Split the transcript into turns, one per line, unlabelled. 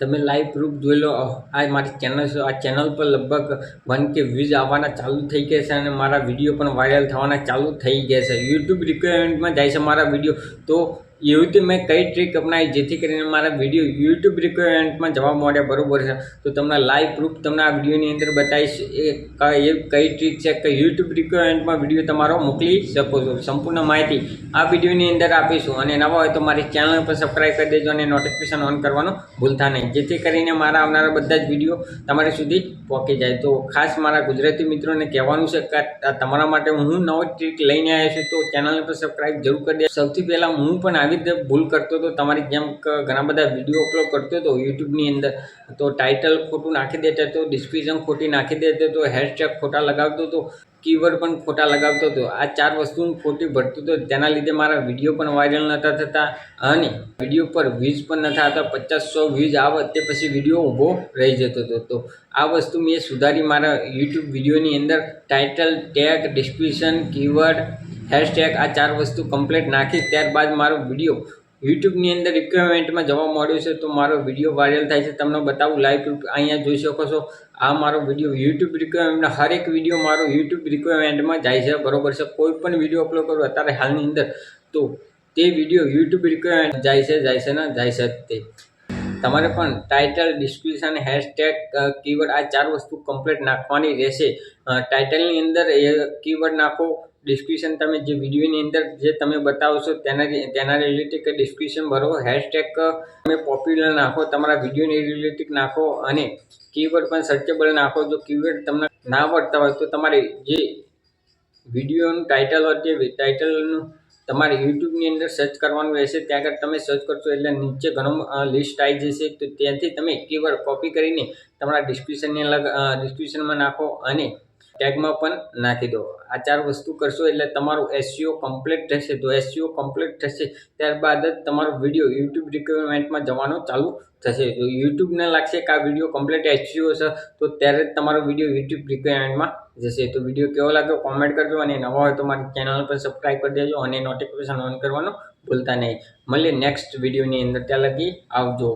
તમે live proof જોઈ લો। આ મારી ચેનલ છે, આ ચેનલ પર લગભગ 1K વ્યૂઝ આવવાના ચાલુ થઈ ગયા છે અને મારા વિડીયો પણ વાયરલ થવાના ચાલુ થઈ ગયા છે। યુટ્યુબ રિક્વાયરમેન્ટમાં જાય છે મારા વિડીયો। તો એવી રીતે મેં કઈ ટ્રીક અપનાવી જેથી કરીને મારા વિડીયો યુટ્યુબ રિક્વાયરમેન્ટમાં જવા મળે, બરોબર છે। તો તમને લાઈવ પ્રૂફ તમને આ વિડીયોની અંદર બતાવીશ એ કઈ ટ્રીક છે કે યુટ્યુબ રિક્વાયરમેન્ટમાં વિડીયો તમારો મોકલી શકો છો। સંપૂર્ણ માહિતી આ વિડીયોની અંદર આપીશું અને નવા હોય તો મારી ચેનલ પર સબસ્ક્રાઈબ કરી દેજો અને નોટિફિકેશન ઓન કરવાનું ભૂલતા નહીં, જેથી કરીને મારા આવનારા બધા જ વિડીયો તમારી સુધી પહોંચી જાય। તો ખાસ મારા ગુજરાતી મિત્રોને કહેવાનું છે કે તમારા માટે હું નવો ટ્રીક લઈને આવ્યો છું, તો ચેનલ પર સબસ્ક્રાઈબ જરૂર કરી દે। સૌથી પહેલાં હું પણ આવી રીતે ભૂલ કરતો હતો, તમારી જેમ ઘણા બધા વિડીયો અપલોડ કરતો હતો યુટ્યુબની અંદર, તો ટાઇટલ ખોટું નાખી દેતો હતો, ડિસ્ક્રિપ્શન ખોટી નાખી દેતો હતો, હેશટેગ ખોટા લગાવતો હતો, કીવર્ડ પણ ખોટા લગાવતો હતો। આ 4 વસ્તુ હું ખોટી ભરતો હતો, તેના લીધે મારા વિડીયો પણ વાયરલ નહોતા થતા અને વિડીયો પર વ્યૂઝ પણ નહોતા આવતા। 50-100 વ્યૂઝ આવે તે પછી વિડીયો ઊભો રહી જતો હતો। તો આ વસ્તુ મેં સુધારી મારા યુટ્યુબ વિડીયોની અંદર title, tag, description, keyword, hashtag આ 4 વસ્તુ કમ્પ્લીટ નાખી ત્યારબાદ મારો વિડીયો યુટ્યુબની અંદર રિક્વાયરમેન્ટમાં જવા મળ્યો છે। તો મારો વિડીયો વાયરલ થાય છે, તમને બતાવું લાઈવ પ્રૂફ અહીંયા જોઈ શકો છો। આ મારો વિડીયો યુટ્યુબ રિક્વાયરમેન્ટ, હર એક વિડીયો મારો યુટ્યુબ રિક્વાયરમેન્ટમાં જાય છે, બરોબર છે। કોઈ પણ વિડીયો અપલોડ કરું અત્યારે હાલની અંદર તો તે વિડીયો યુટ્યુબ રિક્વાયરમેન્ટ જાય છે ને જાય છે તે તમારે પણ ટાઇટલ, ડિસ્ક્રિપ્શન, હેશટેગ, કીવર્ડ આ 4 વસ્તુ કમ્પ્લીટ નાખવાની રહેશે। ટાઇટલની અંદર કીવર્ડ નાખો, ડિસ્ક્રિપ્શન તમે જે વિડીયોની અંદર જે તમે બતાવો છો તેના રિલેટેડ કે ડિસ્ક્રિપ્શન ભરો, હેશટેગ તમે પોપ્યુલર નાખો, તમારા વિડીયોની રિલેટેડ નાખો અને કીવર્ડ પણ સર્ચેબલ નાખો। જો કીવર્ડ તમને ના આવડતા હોય તો તમારે જે વિડીયોનું ટાઇટલ હોય તે ટાઇટલનું તમારે યુટ્યુબની અંદર સર્ચ કરવાનું રહેશે। ત્યાં આગળ તમે સર્ચ કરશો એટલે નીચે ઘણું લિસ્ટ આવી જશે, તો ત્યાંથી તમે કીવર્ડ કોપી કરીને તમારા ડિસ્ક્રિપ્શનમાં નાખો અને ટેગમાં પણ નાખી દો। આ 4 વસ્તુ કરશો એટલે તમારું SEO કમ્પ્લીટ થશે। તો SEO કમ્પ્લીટ થશે ત્યારબાદ જ તમારો વિડીયો યુટ્યુબ રિક્વાયરમેન્ટમાં જવાનો ચાલુ થશે। તો યુટ્યુબને લાગશે કે આ વિડીયો કમ્પ્લીટ SEO છે, તો ત્યારે જ તમારો વિડીયો યુટ્યુબ રિક્વાયરમેન્ટમાં જશે। તો વિડીયો કેવો લાગ્યો કોમેન્ટ કરજો અને નવા હોય તો મારી ચેનલ પર સબસ્ક્રાઈબ કરી દેજો અને નોટિફિકેશન ઓન કરવાનું ભૂલતા નહીં। મળીએ નેક્સ્ટ વિડીયોની અંદર, ત્યાં લગી આવજો।